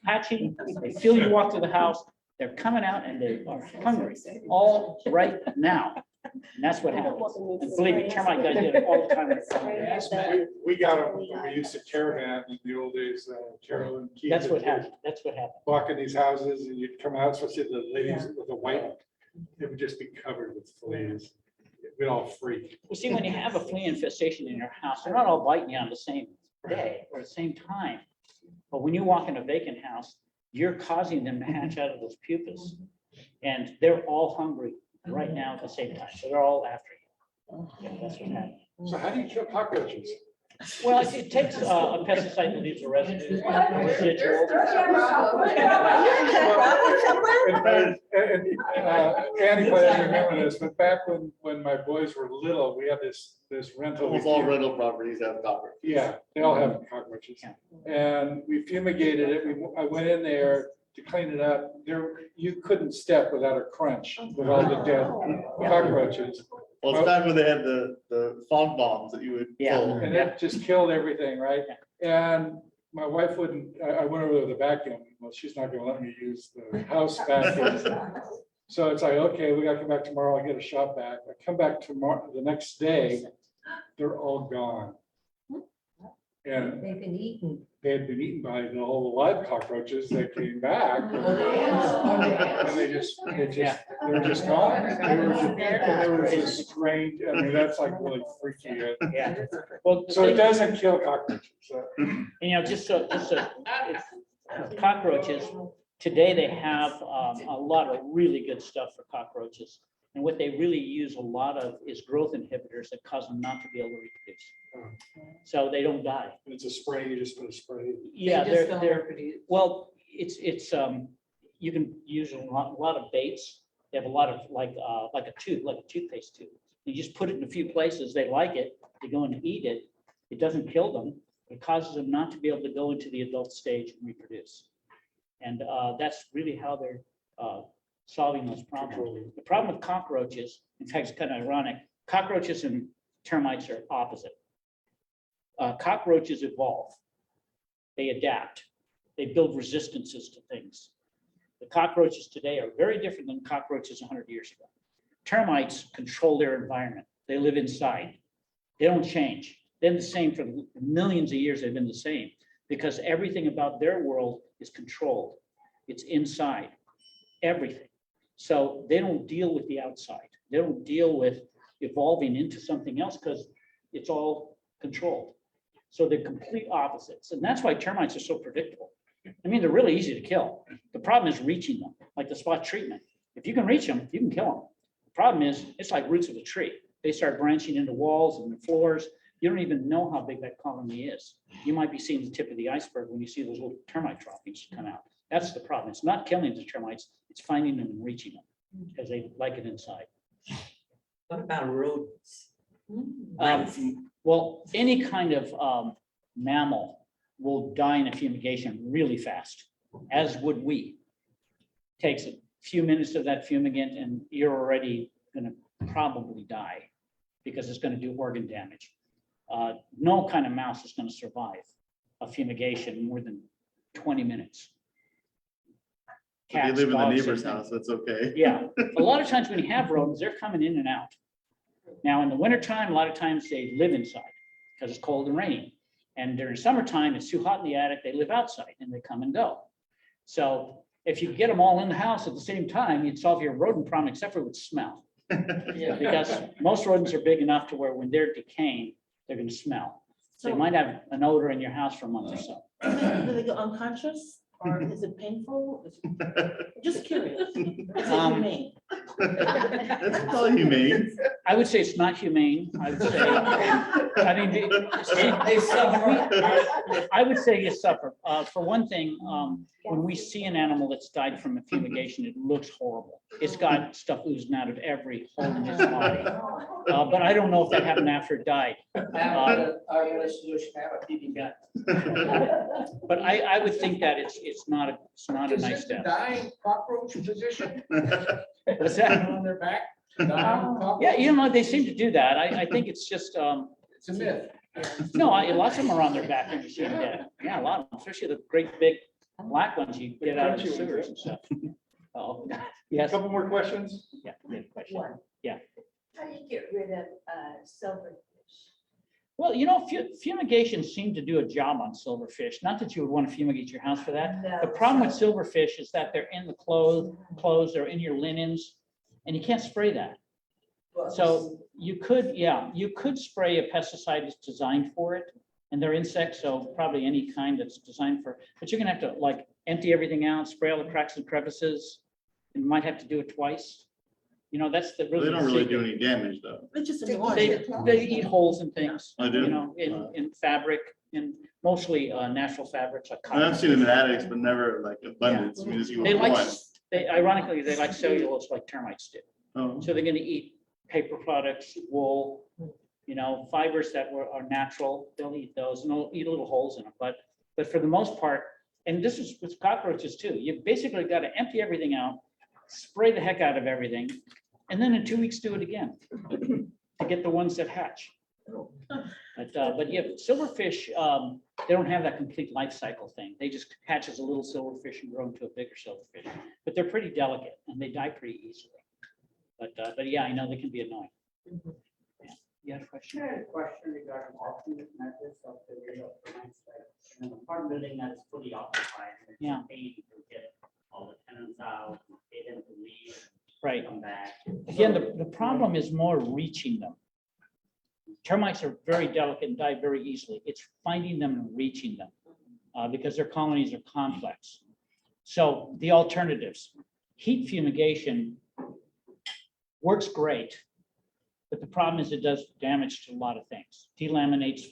G: hatching, they feel you walk through the house, they're coming out and they are hungry all right now. And that's what happens. And believe me, termite guys did it all the time.
A: We got them, we used to caravan in the old days, Carol and Keith.
G: That's what happened. That's what happened.
A: Walk in these houses and you'd come out, especially the ladies with the white, it would just be covered with fleas. We'd all freak.
G: Well, see, when you have a flea infestation in your house, they're not all biting you on the same day or the same time. But when you walk in a vacant house, you're causing them to hatch out of those pupas. And they're all hungry right now at the same time. So they're all after you. Yeah, that's what happened.
A: So how do you kill cockroaches?
G: Well, it takes a pesticide that leaves a residue. Residual.
A: Andy probably remember this, but back when my boys were little, we had this rental.
D: Almost all rental properties have cockroaches.
A: Yeah, they all have cockroaches. And we fumigated it. I went in there to clean it up. You couldn't step without a crunch with all the dead cockroaches.
D: Well, it's back when they had the fog bombs that you would pull.
A: And it just killed everything, right? And my wife wouldn't, I went over to the vacuum. Well, she's not gonna let me use the house vacuum. So it's like, okay, we gotta come back tomorrow. I'll get a shot back. I come back tomorrow, the next day, they're all gone. And
H: They've been eaten.
A: they had been eaten by the whole live cockroaches that came back. And they were just gone. They were just strange. I mean, that's like really freaky.
G: Yeah. Well,
A: So it doesn't kill cockroaches. So.
G: and just so cockroaches, today they have a lot of really good stuff for cockroaches. And what they really use a lot of is growth inhibitors that cause them not to be able to reproduce. So they don't die.
A: It's a spray, you just put a spray.
G: Yeah,
I: They just don't
G: they're,
I: reproduce.
G: well, it's you can use a lot of baits. They have a lot of like a toothpaste tube. You just put it in a few places, they like it, they go and eat it. It doesn't kill them, it causes them not to be able to go into the adult stage and reproduce. And that's really how they're solving those problems. The problem with cockroaches, in fact, it's kind of ironic, cockroaches and termites are opposite. Cockroaches evolve. They adapt. They build resistances to things. The cockroaches today are very different than cockroaches 100 years ago. Termites control their environment. They live inside. They don't change. They're the same for millions of years. They've been the same because everything about their world is controlled. It's inside, everything. So they don't deal with the outside. They don't deal with evolving into something else because it's all controlled. So they're complete opposites. And that's why termites are so predictable. I mean, they're really easy to kill. The problem is reaching them, like the spot treatment. If you can reach them, you can kill them. The problem is, it's like roots of a tree. They start branching into walls and the floors. You don't even know how big that colony is. You might be seeing the tip of the iceberg when you see those little termite droppings come out. That's the problem. It's not killing the termites, it's finding them and reaching them because they like it inside.
J: What about rodents?
G: Well, any kind of mammal will die in a fumigation really fast, as would we. Takes a few minutes of that fumigant and you're already going to probably die because it's going to do organ damage. No kind of mouse is going to survive a fumigation more than 20 minutes.
D: If you
G: Cats,
D: live in the
G: dogs,
D: neighbor's
G: and-
D: house, that's okay.
G: Yeah, a lot of times when you have rodents, they're coming in and out. Now, in the wintertime, a lot of times they live inside because it's cold and rainy. And during summertime, it's too hot in the attic, they live outside and they come and go. So if you get them all in the house at the same time, you'd solve your rodent problem, except for with smell. Because most rodents are big enough to where when they're decaying, they're going to smell. So you might have an odor in your house for a month or so.
F: Do they go unconscious or is it painful? Just curious. Is it humane?
D: That's all humane.
G: I would say it's not humane. I would say, I mean,
J: They suffer.
G: I would say you suffer. For one thing, when we see an animal that's died from a fumigation, it looks horrible. It's got stuff oozing out of every hole in its body. But I don't know if that happened after it died.
J: Our listeners have a peeping gut.
G: But I would think that it's not a nice death.
J: Dying cockroach position
G: What's that?
J: on their back?
G: Yeah, you know, they seem to do that. I think it's just,
J: It's a myth.
G: no, lots of them are on their back when you see them dead. Yeah, a lot of them, especially the great big black ones you get out of the sewers and stuff. Oh,
A: A
G: yes,
A: couple more questions?
G: yeah, good question.
H: How do you get rid of silverfish?
G: Well, you know, fumigations seem to do a job on silverfish. Not that you would want to fumigate your house for that. The problem with silverfish is that they're in the clothes, they're in your linens, and you can't spray that. So you could, you could spray a pesticide that's designed for it, and they're insects, so probably any kind that's designed for, but you're gonna have to like empty everything out, spray all the cracks and crevices, and you might have to do it twice. You know, that's the
D: They
G: really.
D: don't really do any damage though.
F: It's just
E: They
F: annoying.
G: They eat holes in things,
D: I do.
G: you know, in fabric, in mostly natural fabrics like
D: I've
G: cotton.
D: seen them in attics, but never like abundance. I mean, just you
G: They
D: want
G: like,
D: one.
G: ironically, they like cellulose like termites do.
D: Oh,
G: So they're gonna eat paper products, wool, you know, fibers that are natural, they'll eat those and they'll eat little holes in them. But for the most part, and this is with cockroaches too, you basically got to empty everything out, spray the heck out of everything, and then in 2 weeks do it again to get the ones that hatch. But yeah, silverfish, they don't have that complete life cycle thing. They just hatch as a little silverfish and grow into a bigger silverfish. But they're pretty delicate and they die pretty easily. But yeah, I know they can be annoying. Yeah. You had a question?
K: I had a question regarding alternate methods of the real termite site. And the apartment building that's fully occupied. and it's a
G: Yeah.
K: pain to get all the tenants out, get them to leave,
G: Right.
K: come back.
G: Again, the problem is more reaching them. Termites are very delicate and die very easily. It's finding them and reaching them because their colonies are complex. So the alternatives, heat fumigation works great, but the problem is it does damage to a lot of things. Delaminates,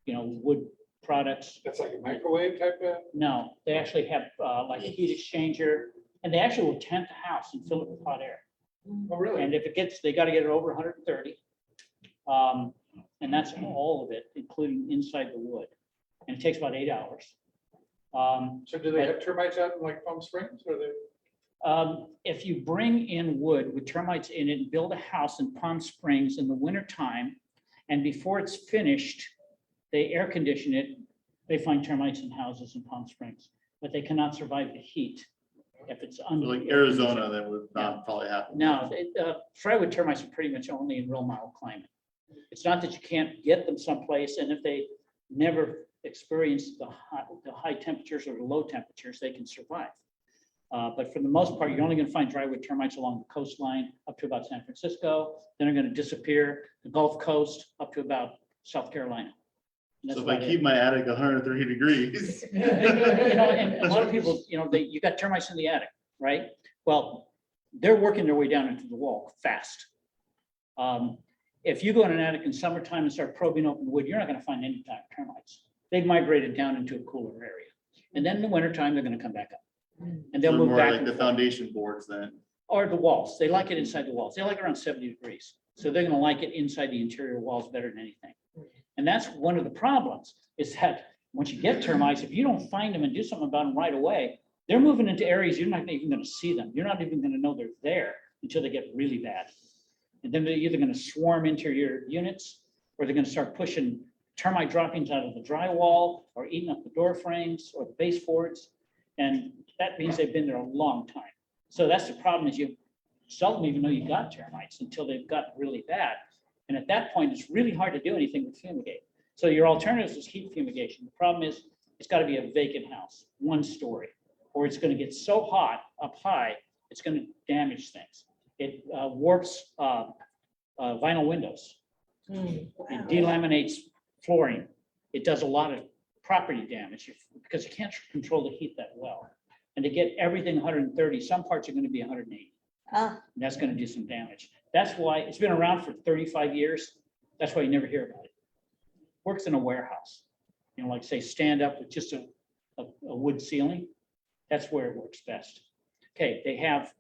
G: you know, wood products.
A: That's like a microwave type of?
G: No, they actually have like a heat exchanger, and they actually will tent the house and fill it with hot air.
A: Oh, really?
G: And if it gets, they got to get it over 130. And that's all of it, including inside the wood. And it takes about 8 hours.
A: So do they have termites out in like Palm Springs or they?
G: If you bring in wood with termites in it and build a house in Palm Springs in the winter time, and before it's finished, they air condition it, they find termites in houses in Palm Springs, but they cannot survive the heat if it's under.
D: Like Arizona, that would not probably happen.
G: No, frywood termites are pretty much only in real mild climate. It's not that you can't get them someplace, and if they never experience the high temperatures or the low temperatures, they can survive. But for the most part, you're only going to find drywood termites along the coastline up to about San Francisco. Then they're going to disappear the Gulf Coast up to about South Carolina. And that's
D: So if I
G: about it.
D: keep my attic 103 degrees.
G: You know, and a lot of people, you know, you got termites in the attic, right? Well, they're working their way down into the wall fast. If you go in an attic in summertime and start probing open wood, you're not going to find any type of termites. They've migrated down into a cooler area. And then in the wintertime, they're going to come back up. And they'll
D: So
G: move
D: more
G: back
D: like
G: and
D: the
G: forth.
D: foundation boards then.
G: Or the walls. They like it inside the walls. They like around 70 degrees. So they're going to like it inside the interior walls better than anything. And that's one of the problems is that once you get termites, if you don't find them and do something about them right away, they're moving into areas you're not even going to see them. You're not even going to know they're there until they get really bad. And then they're either going to swarm into your units, or they're going to start pushing termite droppings out of the drywall or eating up the door frames or the baseboards. And that means they've been there a long time. So that's the problem, is you seldom even know you got termites until they've gotten really bad. And at that point, it's really hard to do anything with fumigate. So your alternatives is heat fumigation. The problem is it's got to be a vacant house, 1 story, or it's going to get so hot up high, it's going to damage things. It warps vinyl windows. It delaminates flooring. It does a lot of property damage because you can't control the heat that well. And to get everything 130, some parts are going to be 180. And that's going to do some damage. That's why it's been around for 35 years. That's why you never hear about it. Works in a warehouse, you know, like say stand up with just a wood ceiling. That's where it works best. Okay, they have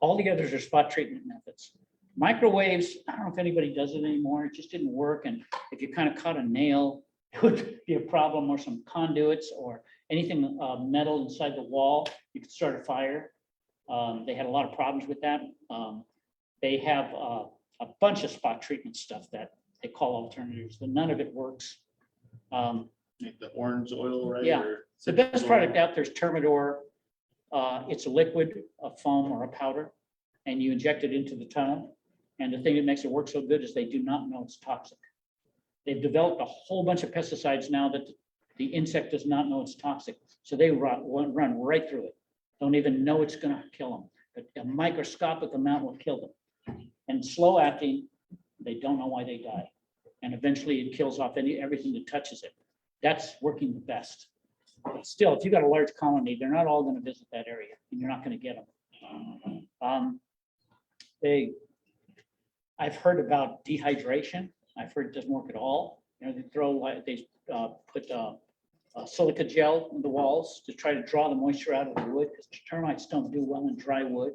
G: all the others are spot treatment methods. Microwaves, I don't know if anybody does it anymore. It just didn't work. And if you kind of cut a nail, it would be a problem, or some conduits or anything metal inside the wall, you could start a fire. They had a lot of problems with that. They have a bunch of spot treatment stuff that they call alternatives, but none of it works.
D: Like the orange oil, right?
G: Yeah.
D: Or
G: The best product out there is Termidor. It's a liquid, a foam, or a powder, and you inject it into the tunnel. And the thing that makes it work so good is they do not know it's toxic. They've developed a whole bunch of pesticides now that the insect does not know it's toxic. So they run right through it. Don't even know it's going to kill them. But a microscopic amount will kill them. And slow acting, they don't know why they die. And eventually it kills off everything that touches it. That's working the best. But still, if you got a large colony, they're not all going to visit that area, and you're not going to get them. I've heard about dehydration. I've heard it doesn't work at all. You know, they put silica gel in the walls to try to draw the moisture out of the wood, because termites don't do well in dry wood.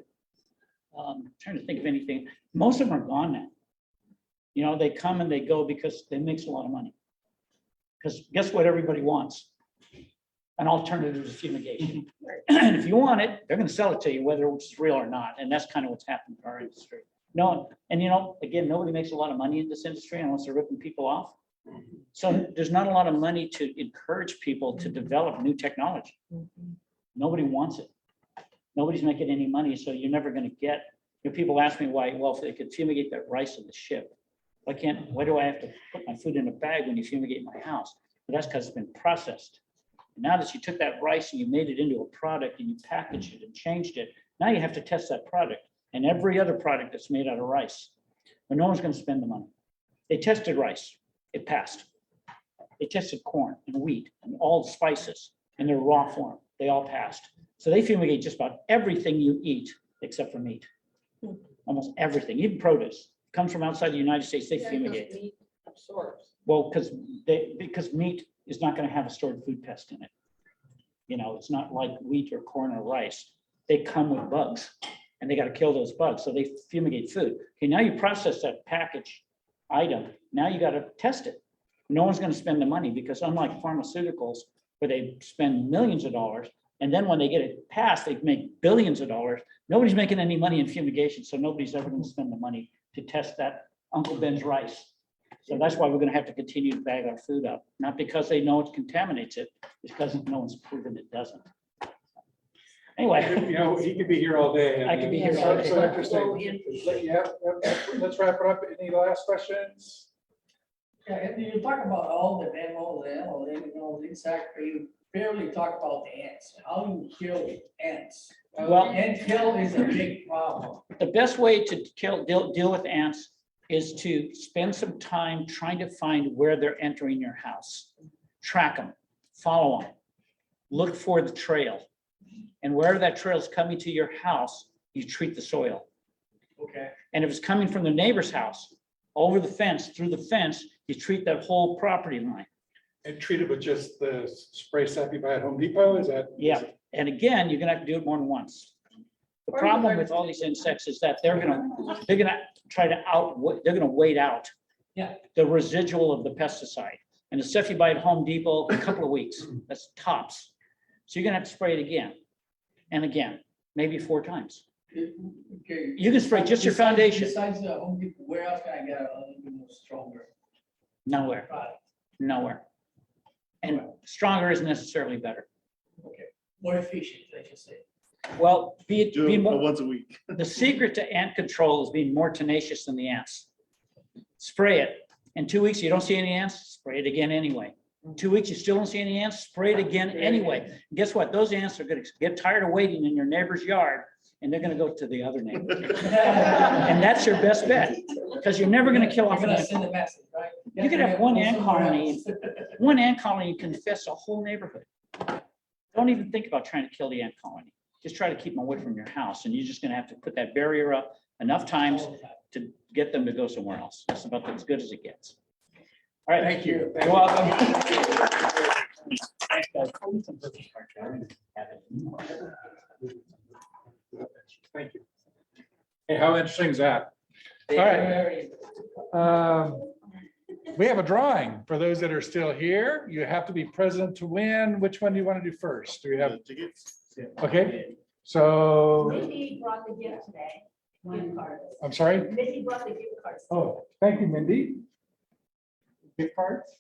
G: Trying to think of anything. Most of them are gone now. You know, they come and they go because they make a lot of money. Because guess what everybody wants? An alternative to fumigation. And if you want it, they're going to sell it to you, whether it's real or not. And that's kind of what's happened in our industry. No, and you know, again, nobody makes a lot of money in this industry unless they're ripping people off. So there's not a lot of money to encourage people to develop new technology. Nobody wants it. Nobody's making any money, so you're never going to get. You know, people ask me why. Well, if they could fumigate that rice on the ship, why do I have to put my food in a bag when you fumigate my house? But that's because it's been processed. Now that you took that rice and you made it into a product and you packaged it and changed it, now you have to test that product and every other product that's made out of rice. But no one's going to spend the money. They tested rice, it passed. They tested corn and wheat and all the spices in their raw form. They all passed. So they fumigate just about everything you eat except for meat. Almost everything, even produce, comes from outside the United States, they fumigate.
I: Meat absorbs.
G: Well, because meat is not going to have a stored food pest in it. You know, it's not like wheat or corn or rice. They come with bugs and they got to kill those bugs. So they fumigate food. Okay, now you process that package item. Now you got to test it. No one's going to spend the money because unlike pharmaceuticals, where they spend millions of dollars. And then when they get it passed, they make billions of dollars. Nobody's making any money in fumigation, so nobody's ever gonna spend the money to test that Uncle Ben's rice. So that's why we're gonna have to continue to bag our food up, not because they know it contaminates it, it's because no one's proven it doesn't. Anyway.
A: You know, he could be here all day.
G: I could be here
A: So-
G: all day.
A: So interesting. Yeah, let's wrap it up. Any last questions?
J: Yeah, and you talk about all the demos and all, you know, exactly, you barely talk about the ants. How do you kill ants?
G: Well-
J: Ant kill is a big problem.
G: The best way to deal with ants is to spend some time trying to find where they're entering your house. Track them, follow them, look for the trail. And wherever that trail is coming to your house, you treat the soil.
J: Okay.
G: And if it's coming from the neighbor's house, over the fence, through the fence, you treat that whole property line.
A: And treat it with just the spray stuff you buy at Home Depot, is that?
G: Yeah, and again, you're gonna have to do it more than once. The problem with all these insects is that they're gonna try to they're gonna wait out.
J: Yeah.
G: The residual of the pesticide. And the stuff you buy at Home Depot, a couple of weeks, that's tops. So you're gonna have to spray it again and again, maybe 4 times.
J: Okay.
G: You can spray just your foundation.
J: Besides the Home Depot, where else can I get a little bit more stronger
G: Nowhere,
J: product?
G: nowhere. And stronger isn't necessarily better.
J: Okay, more efficient, let's just say.
G: Well,
D: Do it once a week.
G: the secret to ant control is being more tenacious than the ants. Spray it. In 2 weeks, you don't see any ants, spray it again anyway. 2 weeks, you still don't see any ants, spray it again anyway. Guess what? Those ants are gonna get tired of waiting in your neighbor's yard and they're gonna go to the other neighbor. And that's your best bet, because you're never gonna kill off an ant.
J: Send a message, right?
G: You could have one ant colony, can infest a whole neighborhood. Don't even think about trying to kill the ant colony. Just try to keep them away from your house, and you're just gonna have to put that barrier up enough times to get them to go somewhere else. That's about as good as it gets. All right.
A: Thank you.
G: You're welcome.
A: Thank you. Hey, how interesting is that? All right. We have a drawing for those that are still here. You have to be present to win. Which one do you want to do first? Do we have,
D: Tickets?
A: okay, so,
H: Mindy brought the gift today, gift cards.
A: I'm sorry.
H: Mindy brought the gift cards.
A: Oh, thank you, Mindy. Gift cards.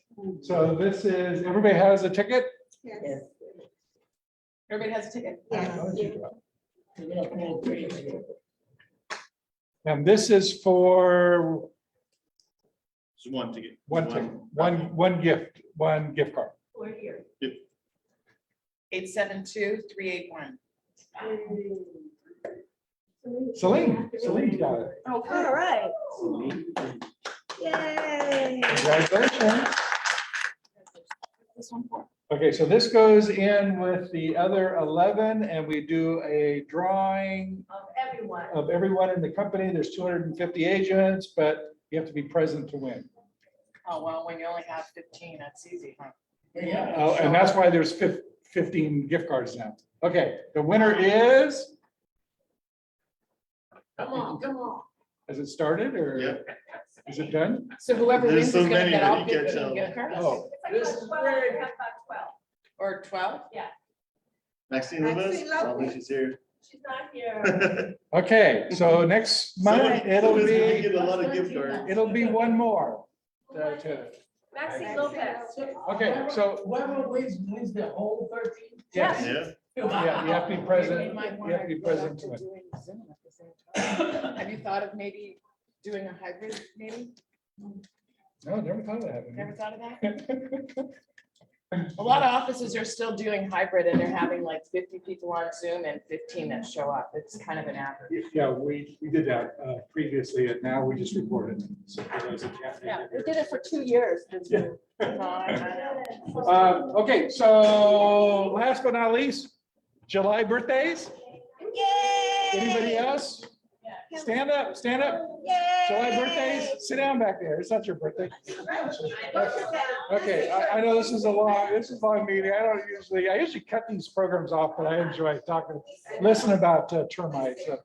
A: So this is, everybody has a ticket?
B: Yes.
H: Everybody has a ticket?
B: Yes.
A: And this is for
D: Just one ticket.
A: one ticket, one gift card.
H: We're here.
I: 872-381.
A: Celine's got it.
H: Oh, all right. Yay.
A: Congratulations.
H: This one for.
A: Okay, so this goes in with the other 11 and we do a drawing
H: Everyone.
A: of everyone in the company. There's 250 agents, but you have to be present to win.
I: Oh, well, when you only have 15, that's easy, huh?
J: Yeah.
A: Oh, and that's why there's 15 gift cards now. Okay, the winner is,
H: Come on.
A: has it started or
D: Yep.
A: is it done?
I: So whoever
D: There's
I: wins is
D: so
I: gonna
D: many
I: get
D: that
I: all
D: you can't
I: 15
D: tell.
I: gift cards?
A: Oh,
H: It's like 12, I have about 12.
I: Or 12?
D: Maxine with us?
B: Maxine Lopez.
D: Probably she's here.
H: She's not here.
A: okay, so next month, it'll
D: You
A: be,
D: get a lot of gift cards.
A: it'll be one more.
H: Maxine Lopez.
A: Okay, so,
J: Whoever wins the whole 13.
A: yes,
D: Yeah.
A: yeah, you have to be present, you have to be present to it.
I: Have you thought of maybe doing a hybrid meeting?
A: No, never thought of that.
L: Never thought of that? A lot of offices are still doing hybrid and they're having like 50 people on Zoom and 15 that show up. It's kind of an average.
A: Yeah, we did that previously and now we just recorded. So for those that can't make
L: Yeah,
A: it
L: we
A: here.
L: did it for 2 years.
A: Yeah.
L: No, I know.
A: Okay, so last but not least, July birthdays. Anybody else? Stand up, stand up. July birthdays, sit down back there. It's not your birthday. Okay, I know this is a long meeting. I usually cut these programs off, but I enjoy talking, listening about termites. So,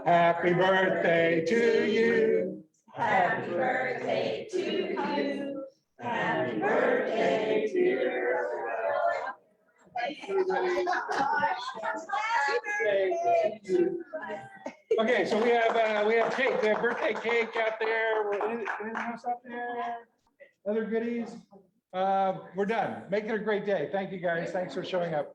A: happy birthday to you.
H: Happy birthday to you. Happy birthday to you.
A: Okay, so we have cake, we have birthday cake out there. Anything else out there? Other goodies? We're done. Make it a great day. Thank you, guys. Thanks for showing up.